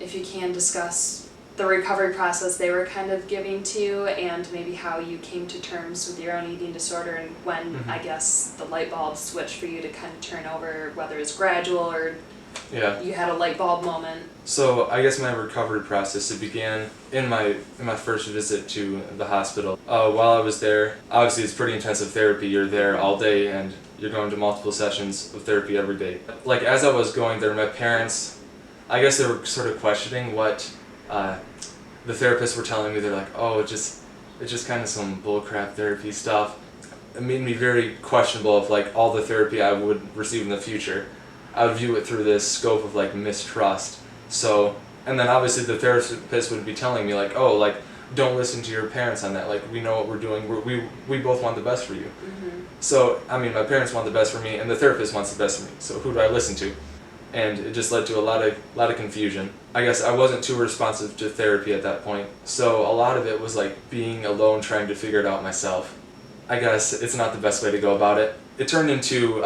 if you can discuss the recovery process they were kind of giving to you, and maybe how you came to terms with your own eating disorder, and when I guess the light bulb switched for you to kind of turn over, whether it's gradual or you had a light bulb moment. So I guess my recovery process, it began in my first visit to the hospital. While I was there, obviously it's pretty intensive therapy. You're there all day and you're going to multiple sessions of therapy every day. Like as I was going there, my parents, I guess they were sort of questioning what the therapists were telling me. They're like, oh, it's just kind of some bullcrap therapy stuff. It made me very questionable of like all the therapy I would receive in the future. I would view it through this scope of like mistrust. So, and then obviously the therapist would be telling me like, oh, like don't listen to your parents on that. Like we know what we're doing. We both want the best for you. So I mean, my parents want the best for me, and the therapist wants the best for me. So who do I listen to? And it just led to a lot of confusion. I guess I wasn't too responsive to therapy at that point. So a lot of it was like being alone, trying to figure it out myself. I guess it's not the best way to go about it. It turned into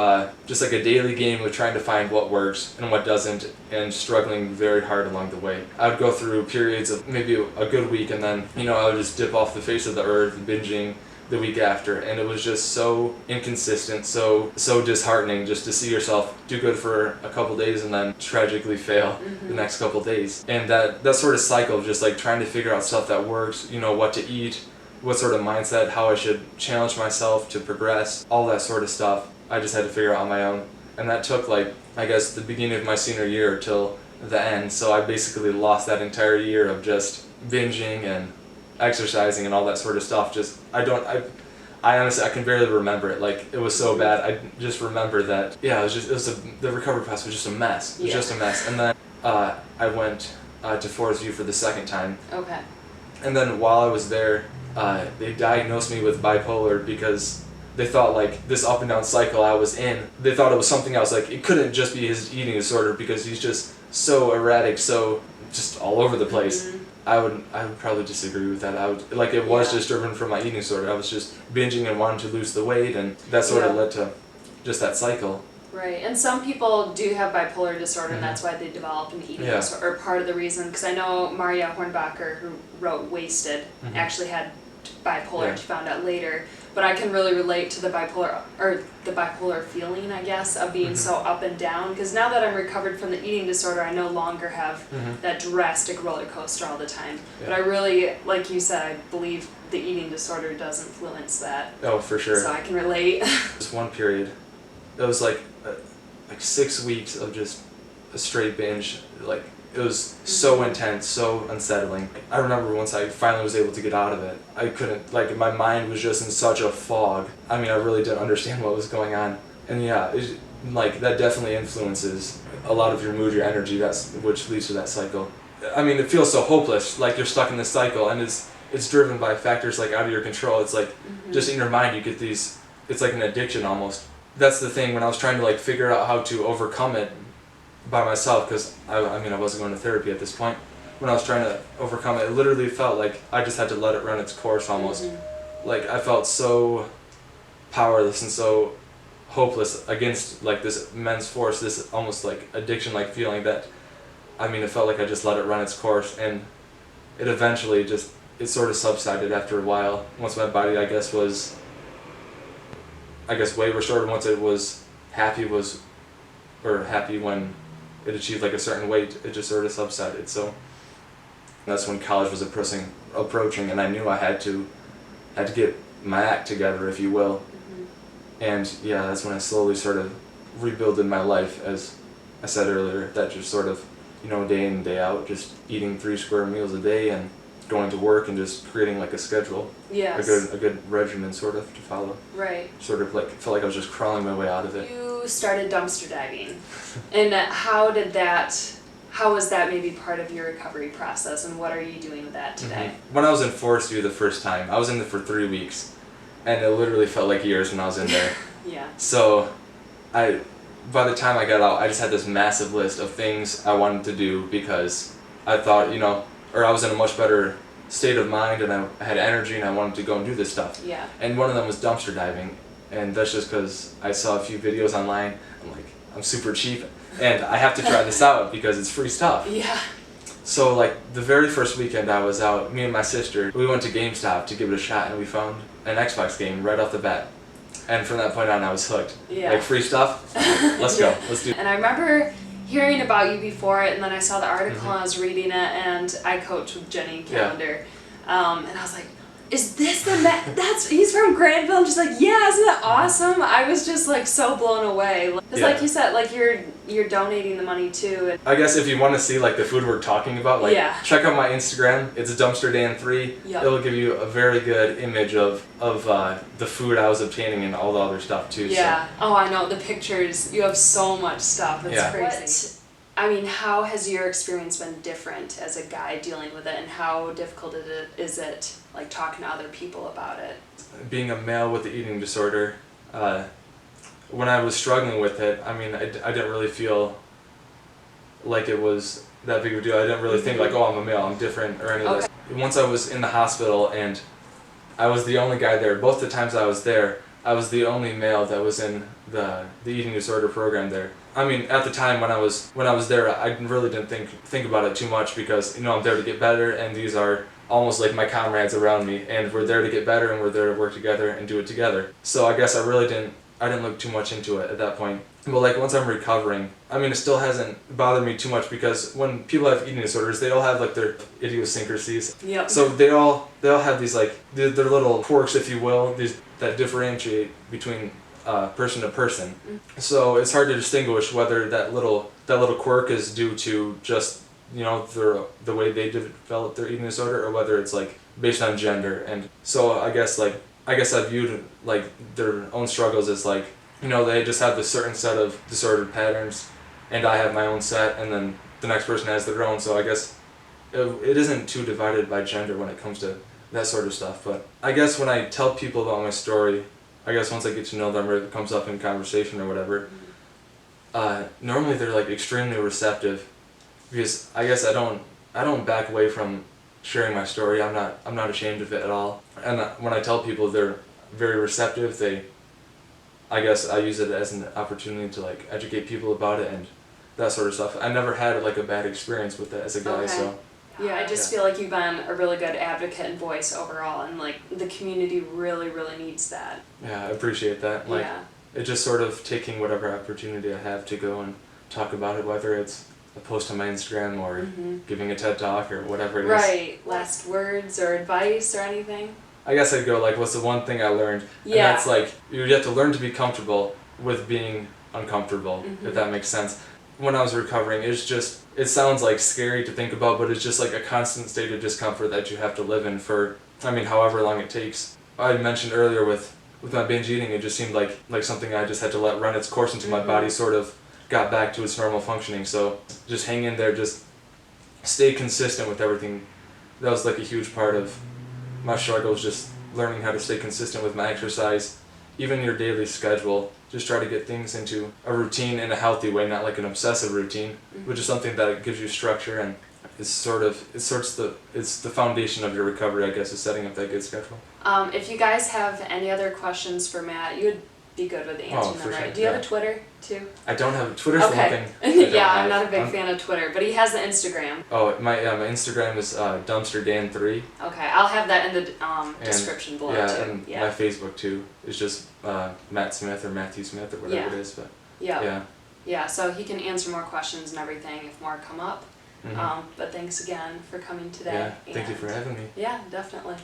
just like a daily game of trying to find what works and what doesn't, and struggling very hard along the way. I would go through periods of maybe a good week, and then I would just dip off the face of the earth, binging the week after, and it was just so inconsistent, so disheartening just to see yourself do good for a couple days and then tragically fail the next couple days. And that sort of cycle of just like trying to figure out stuff that works, what to eat, what sort of mindset, how I should challenge myself to progress, all that sort of stuff, I just had to figure out on my own. And that took like, I guess, the beginning of my senior year till the end. So I basically lost that entire year of just binging and exercising and all that sort of stuff. I honestly, I can barely remember it. Like, it was so bad. I just remember that, the recovery process was just a mess. It was just a mess. And then I went to Forest View for the second time. Okay. And then while I was there, they diagnosed me with bipolar because they thought like this up and down cycle I was in, they thought it was something else. Like it couldn't just be his eating disorder because he's just so erratic, so just all over the place. I would probably disagree with that. It was just driven from my eating disorder. I was just binging and wanting to lose the weight, and that sort of led to just that cycle. Right, and some people do have bipolar disorder, and that's why they develop an eating disorder, or part of the reason, because I know Maria Hornbacher, who wrote Wasted, actually had bipolar, she found out later, but I can really relate to the bipolar feeling, I guess, of being so up and down, because now that I'm recovered from the eating disorder, I no longer have that drastic roller coaster all the time. But I really, like you said, I believe the eating disorder does influence that. Oh, for sure. So I can relate. This one period, it was like 6 weeks of just a straight binge. Like, it was so intense, so unsettling. I remember once I finally was able to get out of it, I couldn't, like, my mind was just in such a fog. I mean, I really didn't understand what was going on. And that definitely influences a lot of your mood, your energy, which leads to that cycle. I mean, it feels so hopeless, like you're stuck in this cycle, and it's driven by factors like out of your control. It's like, just in your mind you get these, it's like an addiction almost. That's the thing, when I was trying to like figure out how to overcome it by myself, because I wasn't going to therapy at this point. When I was trying to overcome it, it literally felt like I just had to let it run its course almost. Like I felt so powerless and so hopeless against like this immense force, this almost like addiction-like feeling that, it felt like I just let it run its course, and it eventually it sort of subsided after a while. Once my body, was way restored, once it was happy when it achieved like a certain weight, it just sort of subsided. So that's when college was approaching, and I knew I had to get my act together, if you will. And that's when I slowly sort of rebuilded my life, as I said earlier, that just sort of, day in and day out, just eating 3 square meals a day and going to work and just creating like a schedule. Yes. A good regimen sort of to follow. Right. Sort of like, felt like I was just crawling my way out of it. You started dumpster diving. And how was that maybe part of your recovery process, and what are you doing with that today? When I was in Forest View the first time, I was in there for 3 weeks, and it literally felt like years when I was in there. So by the time I got out, I just had this massive list of things I wanted to do, because I thought, I was in a much better state of mind, and I had energy, and I wanted to go and do this stuff. And one of them was dumpster diving, and that's just because I saw a few videos online. I'm like, I'm super cheap, and I have to try this out because it's free stuff. So like the very first weekend I was out, me and my sister, we went to GameStop to give it a shot, and we found an Xbox game right off the bat. And from that point on, I was hooked. Yeah. Like free stuff, let's go, let's do it. And I remember hearing about you before it, and then I saw the article and I was reading it, and I coach with Jenny Calendar, and I was like, is this the he's from Granville? And she's like, yeah, isn't that awesome? I was just like so blown away. Because like you said, like you're donating the money too. And I guess if you want to see like the food we're talking about, like check out my Instagram. It's dumpsterdan3. Yep. It'll give you a very good image of the food I was obtaining and all the other stuff too. Yeah. So. Oh, I know the pictures. You have so much stuff. It's crazy. I mean, how has your experience been different as a guy dealing with it, and how difficult is it, like, talking to other people about it? Being a male with the eating disorder, when I was struggling with it, I mean, I didn't really feel like it was that big of a deal. I didn't really think like, oh, I'm a male, I'm different, or any of this. Once I was in the hospital and I was the only guy there, both the times I was there, I was the only male that was in the eating disorder program there. I mean, at the time when I was there, I really didn't think about it too much because, you know, I'm there to get better, and these are almost like my comrades around me, and we're there to get better, and we're there to work together and do it together. So I guess I didn't look too much into it at that point. But like once I'm recovering, I mean, it still hasn't bothered me too much because when people have eating disorders, they all have like their idiosyncrasies. Yep. So they all have these like their little quirks, if you will, that differentiate between person to person. So it's hard to distinguish whether that little quirk is due to just, you know, the way they develop their eating disorder, or whether it's like based on gender. And so I guess I viewed like their own struggles as like, you know, they just have this certain set of disordered patterns, and I have my own set, and then the next person has their own. So I guess it isn't too divided by gender when it comes to that sort of stuff. But I guess when I tell people about my story, I guess once I get to know them, or it comes up in conversation or whatever, normally they're like extremely receptive, because I guess I don't back away from sharing my story. I'm not ashamed of it at all. And when I tell people, they're very receptive. I guess I use it as an opportunity to like educate people about it and that sort of stuff. I never had like a bad experience with it as a guy, so. Yeah, I just feel like you've been a really good advocate and voice overall, and like the community really, really needs that. Yeah, I appreciate that. Like, it's just sort of taking whatever opportunity I have to go and talk about it, whether it's a post on my Instagram or giving a TED Talk or whatever it is. Right, last words or advice or anything? I guess I'd go like, what's the one thing I learned? Yeah. And that's like, you have to learn to be comfortable with being uncomfortable, if that makes sense. When I was recovering, it sounds like scary to think about, but it's just like a constant state of discomfort that you have to live in for, I mean, however long it takes. I mentioned earlier with my binge eating, it just seemed like something I just had to let run its course until my body sort of got back to its normal functioning. So just hang in there, just stay consistent with everything. That was like a huge part of my struggle, is just learning how to stay consistent with my exercise, even your daily schedule. Just try to get things into a routine in a healthy way, not like an obsessive routine, which is something that gives you structure, and it's the foundation of your recovery, I guess, is setting up that good schedule. If you guys have any other questions for Matt, you would be good with answering them, right? Sure. Do you have a Twitter too? I don't have Twitter's the one thing. I'm not a big fan of Twitter, but he has the Instagram. Oh, my Instagram is dumpsterdan3. Okay, I'll have that in the description below too. And my Facebook too is just Matt Smith or Matthew Smith or whatever it is. But yeah, so he can answer more questions and everything if more come up. But thanks again for coming today. Yeah, thank you for having me. Yeah, definitely.